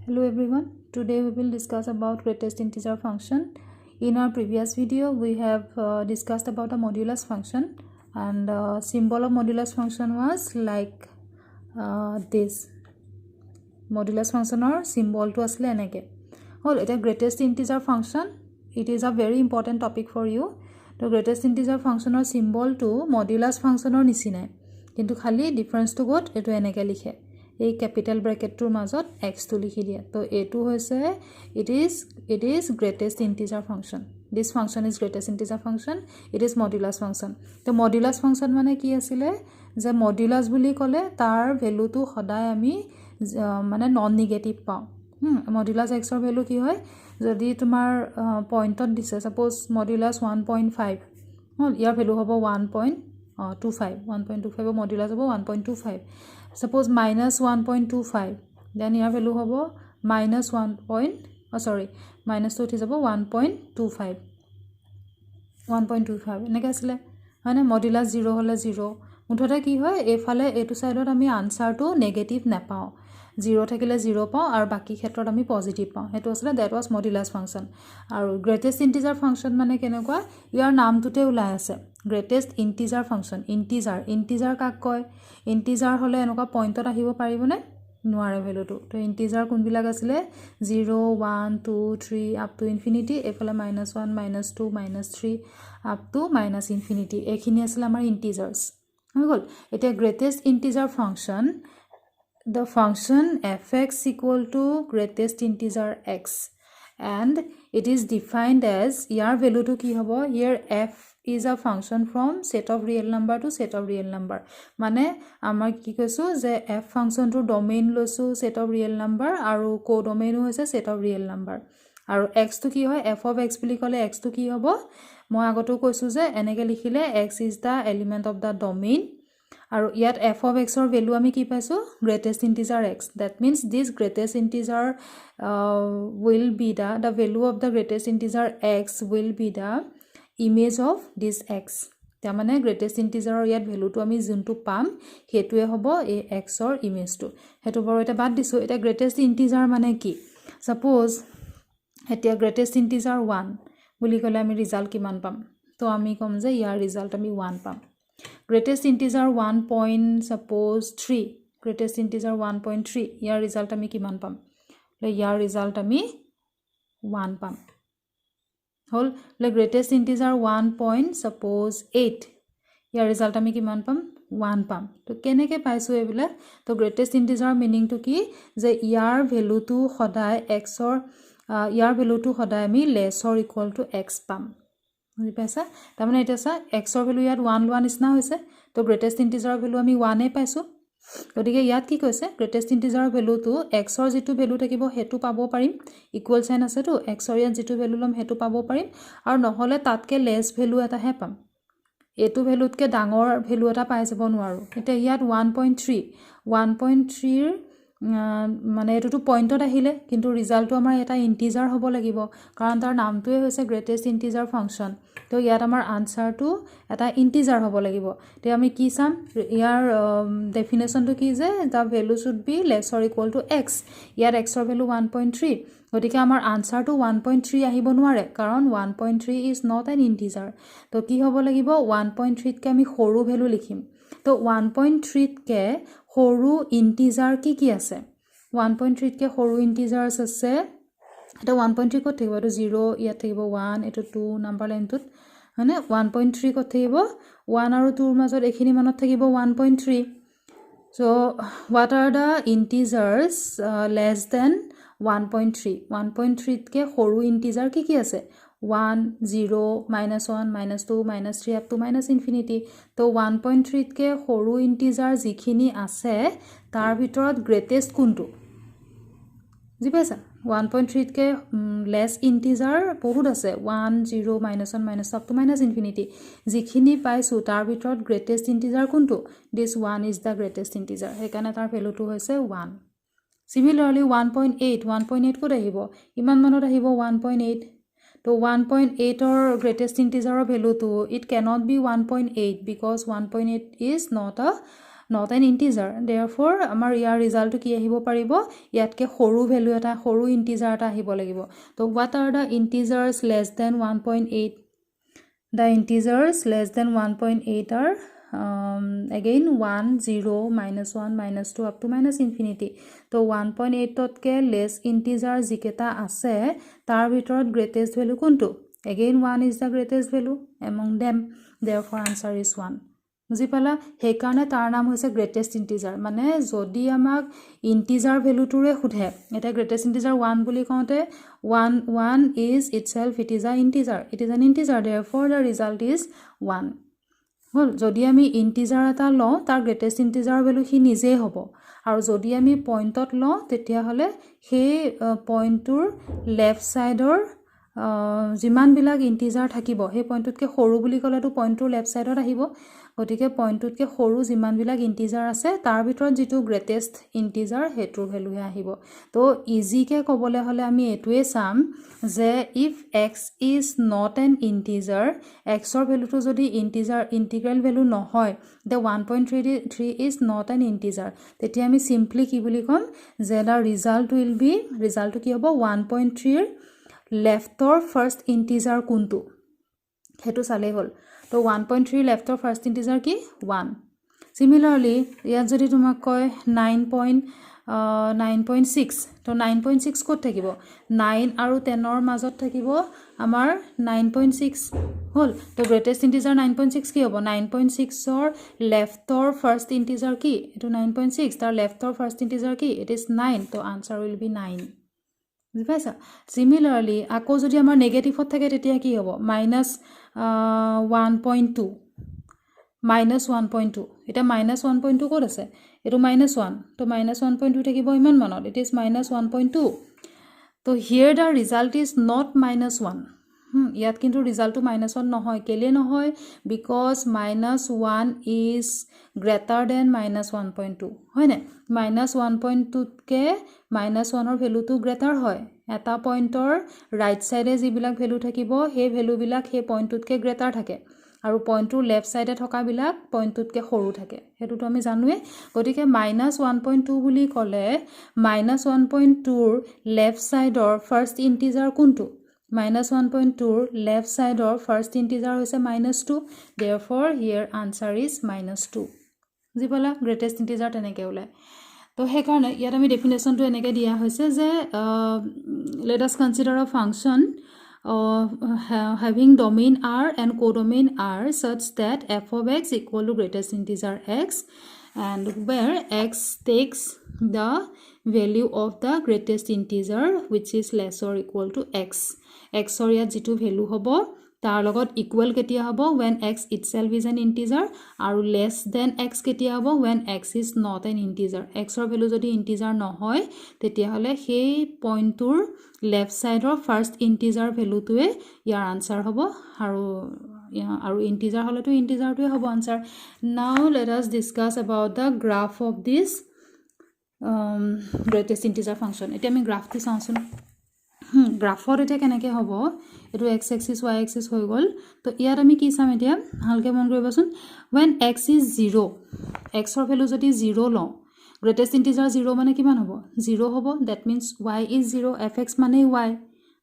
Hello everyone, today we will discuss about greatest integer function. In our previous video we have discussed about a modulus function, and symbol of modulus function was like this. Modulus function or symbol to asle eneke. Well, it a greatest integer function. It is a very important topic for you. The greatest integer function or symbol to modulus function or nisine. Kintu khali difference to got etu eneke likhe. A capital bracket to mazot x to likhi dia. So a2 hoise it is greatest integer function. This function is greatest integer function. It is modulus function. The modulus function mane ki asile je modulus buli kole tar value to hodai ami mane non negative pao. Modulus x or value ki hoy jodi tumar point on dise suppose modulus 1.5 your value hobo 1.25 1.25 modulus hobo 1.25 suppose minus 1.25 then your value hobo minus 1. Minus 2 is about 1.25 1.25 enake asile hane modulus 0 hole 0 মুঠতে কি হয় এফালে এটু সাইডত আমি answer to negative না পাও 0 থাকিলে 0 পাও আর বাকি ক্ষেত্ৰত আমি পজিটিভ পাও হেতু আসলে দ্যাট ওয়াজ মডুলাস ফাংশন আৰ গ্ৰেটেস্ট ইন্টিজাৰ ফাংশন মানে কেনেকুৱা ইয়াৰ নামটোতে উলাই আছে গ্ৰেটেস্ট ইন্টিজাৰ ফাংশন ইন্টিজাৰ কাক কয় ইন্টিজাৰ হলে এনেকুৱা পইণ্টত আহিব পাৰিবনে নোৱাৰে ভ্যালুটো তো ইন্টিজার কোনবিলাক আছিল 0 1 2 3 আপ টু ইনফিনিটি এফালে -1 -2 -3 আপ টু --ইনফিনিটি এখিনি আছিল আমাৰ integers It a greatest integer function. The function fx equal to greatest integer x, and it is defined as your value to ki hobo here f is a function from set of real number to set of real number. Mane amar ki koisu je f function to domain losu set of real number aru codomain hoise set of real number. Aru x to ki hoy f of x buli kole x to ki hobo মই আগতো কৈছো যে এনেকে লিখিলে x is the element of the domain আৰু ইয়াত f of x or value আমি কি পাইছো greatest integer x that means this greatest integer will be the value of the greatest integer x will be the image of this x তাৰ মানে greatest integer or ইয়াত value to আমি যোনটো পাম হেতুৱে হ'ব এই x or image to হেতু বৰ এটা বাদ দিছো এটা greatest integer মানে কি suppose এতিয়া greatest integer 1 বুলি কলে আমি ৰিজাল্ট কিমান পাম তো আমি কম যে ইয়াৰ ৰিজাল্ট আমি 1 পাম greatest integer 1 point suppose 3 greatest integer 1.3 ইয়াৰ ৰিজাল্ট আমি কিমান পাম লে ইয়াৰ ৰিজাল্ট আমি 1 পাম হল লে greatest integer 1 point suppose 8 ইয়াৰ ৰিজাল্ট আমি কিমান পাম 1 পাম তো কেনেকে পাইছো এবিলা তো greatest integer meaning to কি যে ইয়াৰ ভ্যালু টু সদায় x or ইয়াৰ ভ্যালু টু সদায় আমি less or equal to x পাম বুজি পাইছা তাৰ মানে এটা সা x ৰ ভ্যালু ইয়াত 1 লোৱা নিচিনা হৈছে তো গ্ৰেটেস্ট ইন্টিজাৰৰ ভ্যালু আমি 1 এ পাইছো গতিকে ইয়াত কি কৈছে গ্ৰেটেস্ট ইন্টিজাৰৰ ভ্যালু টু x ৰ যেটো ভ্যালু থাকিব হেতু পাব পাৰিম ইকুৱেল সাইন আছে তো x ৰ ইয়াত যেটো ভ্যালু লম হেতু পাব পাৰিম আৰু নহলে তাতকে লেস ভ্যালু এটা হে পাম এটো ভ্যালুতকে ডাঙৰ ভ্যালু এটা পাই যাব নোৱাৰো এটা ইয়াত 1.3 ৰ মানে এটো পইণ্টত আহিলে কিন্তু ৰিজাল্টটো আমাৰ এটা ইন্টিজাৰ হ'ব লাগিব কাৰণ তাৰ নামটোৱে হৈছে গ্ৰেটেস্ট ইন্টিজাৰ ফাংশন তো ইয়াত আমাৰ আনসাৰটো এটা ইন্টিজাৰ হ'ব লাগিব তে আমি কি চাম ইয়াৰ ডেফিনেশনটো কি যে the value should be less or equal to x ইয়াত x ৰ ভ্যালু 1.3 গতিকে আমাৰ আনসাৰটো 1.3 আহিব নোৱাৰে কাৰণ 1.3 is not an integer তো কি হ'ব লাগিব 1.3 কে আমি সৰু ভ্যালু লিখিম তো 1.3 কে সৰু ইন্টিজাৰ কি আছে 1.3 কে সৰু ইন্টিজাৰস আছে এটা 1.3 কত থাকিব এটো 0 ইয়াত থাকিব 1 এটো 2 নাম্বাৰ লাইনটোত মানে 1.3 কত থাকিব 1 আৰু 2 ৰ মাজত এখিনি মানত থাকিব 1.3 so what are the integers less than 1.3 1.3 কে সৰু ইন্টিজাৰ কি আছে 1 0 -1 -2 -3 up to -infinity তো 1.3 কে সৰু ইন্টিজাৰ যিখিনি আছে তাৰ ভিতৰত গ্ৰেটেস্ট কোনটো জি পাইছা 1.3 কে লেস ইন্টিজাৰ বহুত আছে 1 0 -1 -up to -infinity যিখিনি পাইছো তাৰ ভিতৰত গ্ৰেটেস্ট ইন্টিজাৰ কোনটো this one is the greatest integer হেকানে তাৰ ভ্যালুটো হৈছে 1 similarly 1.8 কত আহিব ইমান মানত আহিব 1.8 তো 1.8 or greatest integer value to it cannot be 1.8 because 1.8 is not a not an integer. Therefore আমাৰ ইয়াৰ ৰিজাল্টটো কি আহিব পাৰিব ইয়াতকে সৰু ভ্যালু এটা সৰু ইন্টিজাৰ এটা আহিব লাগিব তো what are the integers less than 1.8 the integers less than 1.8 are again 1 0 -1 -2 up to -infinity তো 1.8 ততকে less integer যিকেটা আছে তাৰ ভিতৰত greatest value কোনটো again 1 is the greatest value among them therefore answer is 1 বুজি পালা সেই কাৰণে তাৰ নাম হৈছে গ্ৰেটেষ্ট ইন্টিজাৰ মানে যদি আমাক ইন্টিজাৰ ভ্যালুটোৰে খুধে এটা গ্ৰেটেষ্ট ইন্টিজাৰ 1 বুলি কওঁতে 1 is itself it is an integer therefore the result is 1 হল যদি আমি ইন্টিজাৰ এটা লওঁ তাৰ গ্ৰেটেষ্ট ইন্টিজাৰ ভ্যালু হি নিজে হ'ব আৰু যদি আমি পইণ্টত লওঁ তেতিয়া হলে সেই পইণ্টৰ লেফট সাইডৰ যিমান বিলাক ইন্টিজাৰ থাকিব সেই পইণ্টতকে সৰু বুলি ক'লেটো পইণ্টৰ লেফট সাইডত আহিব গতিকে পইণ্টতকে সৰু যিমান বিলাক ইন্টিজাৰ আছে তাৰ ভিতৰত যেটো গ্ৰেটেষ্ট ইন্টিজাৰ হেতুৰ ভ্যালুহে আহিব তো ইজিকে ক'বলে হলে আমি এটোৱে চাম যে if x is not an integer x ৰ ভ্যালুটো যদি ইন্টিগ্ৰেল ভ্যালু নহয় the 1.33 is not an integer তেতিয়া আমি সিম্পলি কি বুলি কম যে the result will be ৰিজাল্টটো কি হ'ব 1.3 ৰ লেফটৰ ফাৰ্স্ট ইন্টিজাৰ কোনটো হেতু চালে হল তো 1.3 লেফটৰ ফাৰ্স্ট ইন্টিজাৰ কি 1 সিমিলাৰলি ইয়াত যদি তোমাক কয় 9.6 তো 9.6 ক'ত থাকিব 9 আৰু 10 ৰ মাজত থাকিব আমাৰ 9.6 হল তো গ্ৰেটেষ্ট ইন্টিজাৰ 9.6 কি হ'ব 9.6 ৰ লেফটৰ ফাৰ্স্ট ইন্টিজাৰ কি এটো 9.6 তাৰ লেফটৰ ফাৰ্স্ট ইন্টিজাৰ কি ইট ইজ 9 তো আনসাৰ উইল বি 9 বুজি পাইছা সিমিলাৰলি আকৌ যদি আমাৰ নেগেটিভত থাকে তেতিয়া কি হ'ব -1.2 এটা -1.2 ক'ত আছে এটো -1 তো -1.2 থাকিব ইমান মানত ইট ইজ -1.2 তো here the result is not -1 ইয়াত কিন্তু ৰিজাল্টটো -1 নহয় কেলে নহয় because -1 is greater than -1.2 হয় না -1.2 কে -1 ৰ ভ্যালুটো গ্ৰেটাৰ হয় এটা পইণ্টৰ ৰাইট সাইডে যিবিলাক ভ্যালু থাকিব সেই ভ্যালু বিলাক সেই পইণ্টটোতকে গ্ৰেটাৰ থাকে আৰু পইণ্টৰ লেফট সাইডে থকা বিলাক পইণ্টটোতকে সৰু থাকে হেতুটো আমি জানোৱে গতিকে -1.2 বুলি ক'লে -1.2 ৰ লেফট সাইডৰ ফাৰ্স্ট ইন্টিজাৰ কোনটো -1.2 ৰ লেফট সাইডৰ ফাৰ্স্ট ইন্টিজাৰ হৈছে -2 therefore here answer is -2 বুজি পালা গ্ৰেটেষ্ট ইন্টিজাৰ তেনেকৈ ওলাই তো সেই কাৰণে ইয়াত আমি ডেফিনেশনটো এনেকৈ দিয়া হৈছে যে let us consider a function having domain R and codomain R such that f of x equal to greatest integer x and where x takes the value of the greatest integer which is less or equal to x x or ইয়াত যেটো value হ'ব তাৰ লগত equal কেতিয়া হ'ব when x itself is an integer আৰু less than x কেতিয়া হ'ব when x is not an integer x ৰ ভ্যালু যদি ইন্টিজাৰ নহয় তেতিয়া হলে সেই পইণ্টৰ লেফট সাইডৰ ফাৰ্স্ট ইন্টিজাৰ ভ্যালুটোৱে ইয়াৰ আনসাৰ হ'ব আৰু ইন্টিজাৰ হলেতো ইন্টিজাৰটোৱে হ'ব answer now let us discuss about the graph of this greatest integer function এতিয়া আমি গ্ৰাফটো চাওঁচোন গ্ৰাফত এটা কেনেকৈ হ'ব এটো x axis y axis হৈ গল তো ইয়াত আমি কি চাম এতিয়া ভালকে মন কৰিবাচোন when x is 0 x ৰ ভ্যালু যদি 0 লওঁ গ্ৰেটেষ্ট ইন্টিজাৰ 0 মানে কিমান হ'ব 0 হ'ব that means y is 0 fx মানে y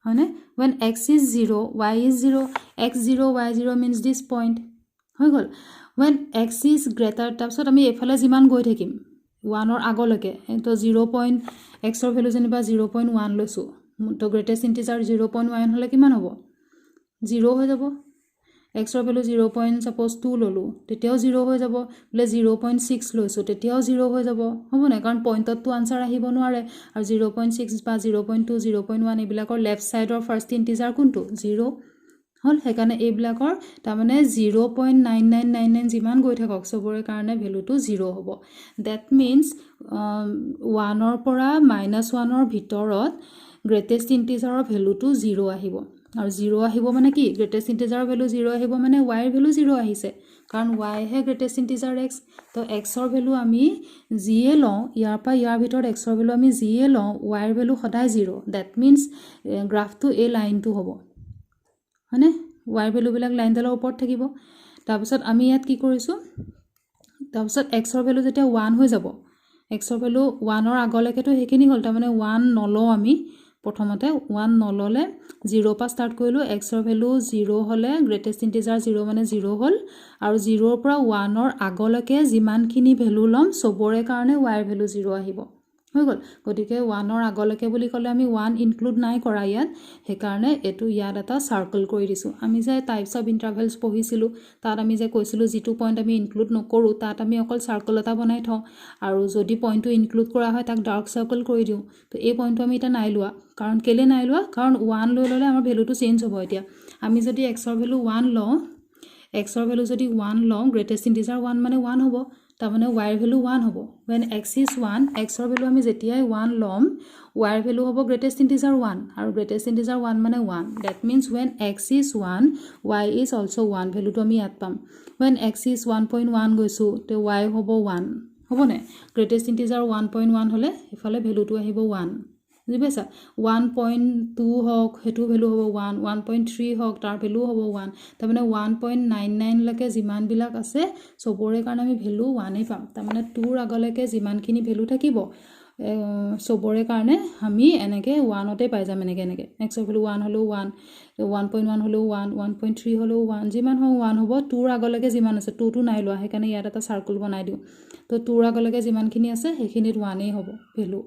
হয়নে when x is 0 y is 0 x 0 y 0 means this point হৈ গল when x is greater তাৰপিছত আমি এফালে যিমান গৈ থাকিম 1 ৰ আগলৈকে তো 0. x ৰ ভ্যালু যেনিবা 0.1 লৈছো তো গ্ৰেটেষ্ট ইন্টিজাৰ 0.1 হলে কিমান হ'ব 0 হৈ যাব x ৰ ভ্যালু 0.2 ললো তেতিয়াও 0 হৈ যাব বলে 0.6 লৈছো তেতিয়াও 0 হৈ যাব হ'ব না কাৰণ পইণ্টত তো আনসাৰ আহিব নোৱাৰে আৰু 0.6 বা 0.2 0.1 এইবিলাকৰ লেফট সাইডৰ ফাৰ্স্ট ইন্টিজাৰ কোনটো 0 হল হেকানে এইবিলাকৰ তাৰ মানে 0.9999 যিমান গৈ থাকক সবৰে কাৰণে ভ্যালুটো 0 হ'ব that means 1 ৰ পৰা -1 ৰ ভিতৰত গ্ৰেটেষ্ট ইন্টিজাৰৰ ভ্যালুটো 0 আহিব আৰু 0 আহিব মানে কি গ্ৰেটেষ্ট ইন্টিজাৰৰ ভ্যালু 0 আহিব মানে y ৰ ভ্যালু 0 আহিছে কাৰণ y হে গ্ৰেটেষ্ট ইন্টিজাৰ x তো x ৰ ভ্যালু আমি যিয়ে লওঁ ইয়াৰ পৰা ইয়াৰ ভিতৰত x ৰ ভ্যালু আমি যিয়ে লওঁ y ৰ ভ্যালু সদায় 0 that means গ্ৰাফটো এই লাইনটো হ'ব হয়নে y ৰ ভ্যালু বিলাক লাইনডালৰ ওপৰত থাকিব তাৰপিছত আমি ইয়াত কি কৰিছো তাৰপিছত এক্সৰ ভেলু যেতিয়া 1 হৈ যাব, এক্সৰ ভেলু 1ৰ আগলৈকেতো সেইখিনি হ'ল, তাৰমানে 1 নলওঁ আমি প্ৰথমতে, 1 নল'লে 0 পৰা ষ্টাৰ্ট কৰিলোঁ, এক্সৰ ভেলু 0 হ'লে গ্ৰেটেষ্ট ইণ্টিজাৰ 0 মানে 0 হ'ল, আৰু 0ৰ পৰা 1ৰ আগলৈকে যিমানখিনি ভেলু ল'ম চবৰে কাৰণে y ভেলু 0 আহিব, হৈ গ'ল। গতিকে 1ৰ আগলৈকে বুলি ক'লে আমি 1 ইনক্লুড নাই কৰা ইয়াত, সেইকাৰণে এইটো ইয়াত এটা চাৰ্কল কৰি দিছোঁ। আমি যে টাইপছ অফ ইণ্টাৰভেলছ পঢ়িছিলোঁ, তাত আমি যে কৈছিলোঁ যিটো পইণ্ট আমি ইনক্লুড নকৰোঁ তাত আমি অকল চাৰ্কল এটা বনাই থওঁ, আৰু যদি পইণ্টটো ইনক্লুড কৰা হয় তাক ডাৰ্ক চাৰ্কল কৰি দিওঁ। তো এই পইণ্টটো আমি এতিয়া নাই লোৱা, কাৰণ কেলৈ নাই লোৱা, কাৰণ 1 লৈ ল'লে আমাৰ ভেলুটো চেঞ্জ হ'ব। এতিয়া আমি যদি এক্সৰ ভেলু 1 লওঁ, এক্সৰ ভেলু যদি 1 লওঁ, গ্ৰেটেষ্ট ইণ্টিজাৰ 1 মানে 1 হ'ব, তাৰমানে ৱাইৰ ভেলু 1 হ'ব। when x is 1, এক্সৰ ভেলু আমি যেতিয়াই 1 ল'ম, ৱাইৰ ভেলু হ'ব গ্ৰেটেষ্ট ইণ্টিজাৰ 1, আৰু গ্ৰেটেষ্ট ইণ্টিজাৰ 1 মানে 1, that means when x is 1, y is also 1, ভেলুটো আমি ইয়াত পাম। when x is 1.1 গৈছোঁ, তো y হ'ব 1, হ'বনে? গ্ৰেটেষ্ট ইণ্টিজাৰ 1.1 হ'লে ইফালে ভেলুটো আহিব 1, বুজি পাইছা? 1.2 হওক সেইটো ভেলু হ'ব 1, 1.3 হওক তাৰ ভেলু হ'ব 1, তাৰমানে 1.99 লৈকে যিমানবিলাক আছে চবৰে কাৰণে আমি ভেলু 1এই পাম। তাৰমানে 2ৰ আগলৈকে যিমানখিনি ভেলু থাকিব চবৰে কাৰণে আমি এনেকৈ 1তে পাই যাম, এনেকৈ এক্সৰ ভেলু 1 হ'লেও 1, 1.1 হ'লেও 1, 1.3 হ'লেও 1, যিমান হওক 1 হ'ব। 2ৰ আগলৈকে যিমান আছে, 2টো নাই লোৱা সেইকাৰণে ইয়াত এটা চাৰ্কল বনাই দিওঁ। তো 2ৰ আগলৈকে যিমানখিনি আছে সেইখিনিত 1এই হ'ব ভেলু,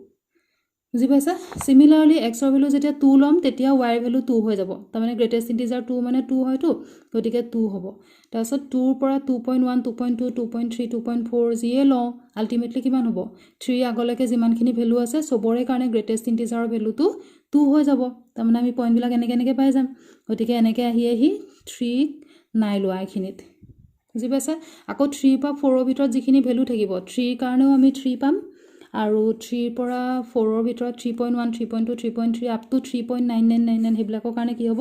বুজি পাইছা? চিমিলাৰলি এক্সৰ ভেলু যেতিয়া 2 ল'ম তেতিয়া ৱাইৰ ভেলু 2 হৈ যাব, তাৰমানে গ্ৰেটেষ্ট ইণ্টিজাৰ 2 মানে 2 হয়তো, গতিকে 2 হ'ব। তাৰপিছত 2ৰ পৰা 2.1, 2.2, 2.3, 2.4 যিয়ে লওঁ আল্টিমেটলি কিমান হ'ব? 3 আগলৈকে যিমানখিনি ভেলু আছে চবৰে কাৰণে গ্ৰেটেষ্ট ইণ্টিজাৰৰ ভেলুটো 2 হৈ যাব, তাৰমানে আমি পইণ্টবিলাক এনেকৈ পাই যাম। গতিকে এনেকৈ আহি 3 নাই লোৱা এইখিনিত, বুজি পাইছা? আকৌ 3 পৰা 4ৰ ভিতৰত যিখিনি ভেলু থাকিব, 3ৰ কাৰণেও আমি 3 পাম, আৰু 3ৰ পৰা 4ৰ ভিতৰত 3.1, 3.2, 3.3 আপ টু 3.9999 সেইবিলাকৰ কাৰণে কি হ'ব?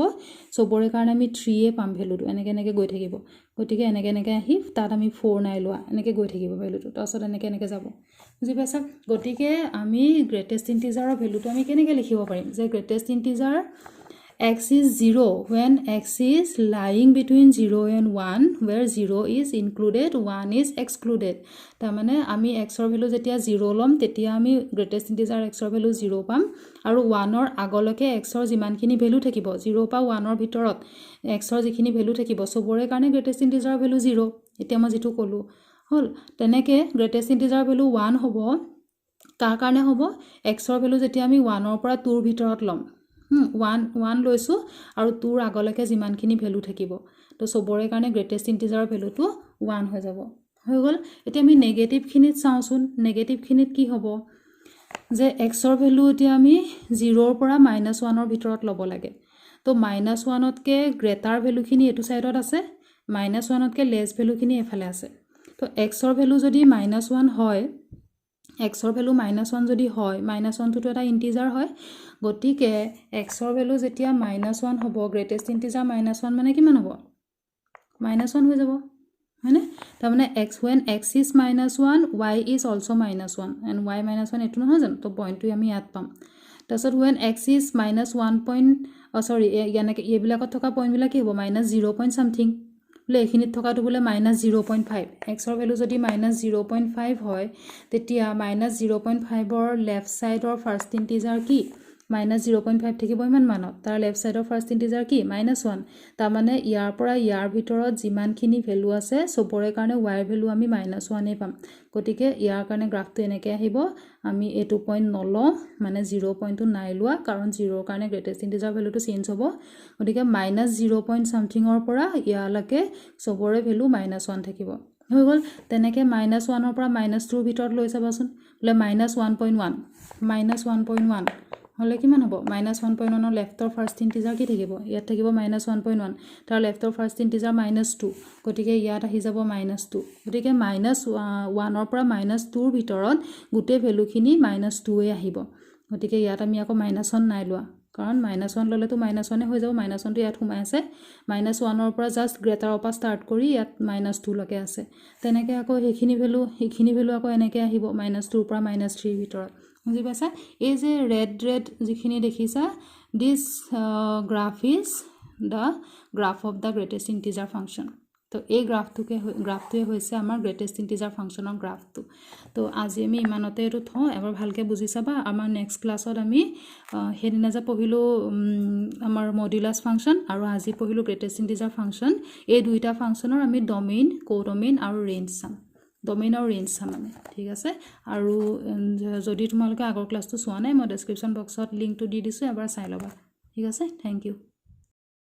চবৰে কাৰণে আমি 3য়ে পাম ভেলুটো, এনেকৈ গৈ থাকিব। গতিকে এনেকৈ আহি তাত আমি 4 নাই লোৱা, এনেকৈ গৈ থাকিব ভেলুটো, তাৰপিছত এনেকৈ যাব, বুজি পাইছা? গতিকে আমি গ্ৰেটেষ্ট ইণ্টিজাৰৰ ভেলুটো আমি কেনেকৈ লিখিব পাৰিম যে greatest integer x is 0 when x is lying between 0 and 1, where 0 is included, 1 is excluded। তাৰমানে আমি এক্সৰ ভেলু যেতিয়া 0 ল'ম তেতিয়া আমি গ্ৰেটেষ্ট ইণ্টিজাৰ এক্সৰ ভেলু 0 পাম, আৰু 1ৰ আগলৈকে এক্সৰ যিমানখিনি ভেলু থাকিব 0 পৰা 1ৰ ভিতৰত এক্সৰ যিখিনি ভেলু থাকিব চবৰে কাৰণে গ্ৰেটেষ্ট ইণ্টিজাৰৰ ভেলু 0। এতিয়া মই যিটো ক'লোঁ হ'ল, তেনেকৈ গ্ৰেটেষ্ট ইণ্টিজাৰৰ ভেলু 1 হ'ব। তাৰ কাৰণে হ'ব এক্সৰ ভেলু যেতিয়া আমি 1ৰ পৰা 2ৰ ভিতৰত ল'ম, 1 লৈছোঁ আৰু 2ৰ আগলৈকে যিমানখিনি ভেলু থাকিব, তো চবৰে কাৰণে গ্ৰেটেষ্ট ইণ্টিজাৰৰ ভেলুটো 1 হৈ যাব, হৈ গ'ল। এতিয়া আমি নেগেটিভখিনিত চাওঁচোন, নেগেটিভখিনিত কি হ'ব যে এক্সৰ ভেলু এতিয়া আমি 0ৰ পৰা -1ৰ ভিতৰত ল'ব লাগে। তো -1তকৈ গ্ৰেটাৰ ভেলুখিনি এইটো ছাইডত আছে, -1তকৈ লেছ ভেলুখিনি এইফালে আছে। তো এক্সৰ ভেলু যদি -1 হয়, এক্সৰ ভেলু -1 যদি হয়, -1টোতো এটা ইণ্টিজাৰ হয়, গতিকে এক্সৰ ভেলু যেতিয়া -1 হ'ব, গ্ৰেটেষ্ট ইণ্টিজাৰ -1 মানে কিমান হ'ব? -1 হৈ যাব, হয়নে? তাৰমানে when x is -1, y is also -1, and y -1 এইটো নহয় জানো? তো পইণ্টটো আমি ইয়াত পাম। তাৰপিছত when x is এইবিলাকত থকা পইণ্টবিলাক কি হ'ব? -0 point something, বোলে এইখিনিত থকাটো বোলে -0.5। এক্সৰ ভেলু যদি -0.5 হয় তেতিয়া -0.5ৰ লেফ্ট ছাইডৰ ফাৰ্ষ্ট ইণ্টিজাৰ কি? -0.5 থাকিব ইমান মানত, তাৰ লেফ্ট ছাইডৰ ফাৰ্ষ্ট ইণ্টিজাৰ কি? -1। তাৰমানে ইয়াৰ পৰা ইয়াৰ ভিতৰত যিমানখিনি ভেলু আছে চবৰে কাৰণে ৱাইৰ ভেলু আমি -1এই পাম। গতিকে ইয়াৰ কাৰণে গ্ৰাফটো এনেকৈ আহিব, আমি এইটো পইণ্ট নলওঁ, মানে 0 পইণ্টটো নাই লোৱা, কাৰণ 0ৰ কাৰণে গ্ৰেটেষ্ট ইণ্টিজাৰ ভেলুটো চেঞ্জ হ'ব। গতিকে -0 point somethingৰ পৰা ইয়ালৈকে চবৰে ভেলু -1 থাকিব, হৈ গ'ল। তেনেকৈ -1ৰ পৰা -2ৰ ভিতৰত লৈ চাবাচোন, বোলে -1.1 হ'লে কিমান হ'ব? -1.1ৰ লেফ্টৰ ফাৰ্ষ্ট ইণ্টিজাৰ কি থাকিব? ইয়াত থাকিব -1.1, তাৰ লেফ্টৰ ফাৰ্ষ্ট ইণ্টিজাৰ -2, গতিকে ইয়াত আহি যাব -2। গতিকে -1ৰ পৰা -2ৰ ভিতৰত গোটেই ভেলুখিনি -2য়ে আহিব। গতিকে ইয়াত আমি আকৌ -1 নাই লোৱা, কাৰণ -1 ল'লেতো -1 হৈ যাব, -1টো ইয়াত সোমাই আছে। -1ৰ পৰা জাষ্ট গ্ৰেটাৰৰ পৰা ষ্টাৰ্ট কৰি ইয়াত -2লৈকে আছে। তেনেকৈ আকৌ সেইখিনি ভেলু আকৌ এনেকৈ আহিব -2ৰ পৰা -3ৰ ভিতৰত, বুজি পাইছা? এই যে ৰেড যিখিনি দেখিছা, this graph is the graph of the greatest integer function. তো এই গ্ৰাফটোৱে হৈছে আমাৰ গ্ৰেটেষ্ট ইণ্টিজাৰ ফাংচনৰ গ্ৰাফটো তো আজি আমি ইমানতে এইটো থওঁ এবাৰ ভালকৈ বুজি চাবা আমাৰ নেক্সট ক্লাছত আমি সেইদিনা যে পঢ়িলোঁ আমাৰ মডুলাছ ফাংচন আৰু আজি পঢ়িলোঁ গ্ৰেটেষ্ট ইণ্টিজাৰ ফাংচন এই দুইটা ফাংচনৰ আমি ডমেইন কোডমেইন আৰু ৰেঞ্জ চাম ডমেইন আৰু ৰেঞ্জ চাম মানে ঠিক আছে আৰু যদি তোমালোকে আগৰ ক্লাছটো চোৱা নাই মই ডেছক্ৰিপশ্যন বক্সত লিংকটো দি দিছোঁ এবাৰ চাই ল'বা ঠিক আছে থেংক ইউ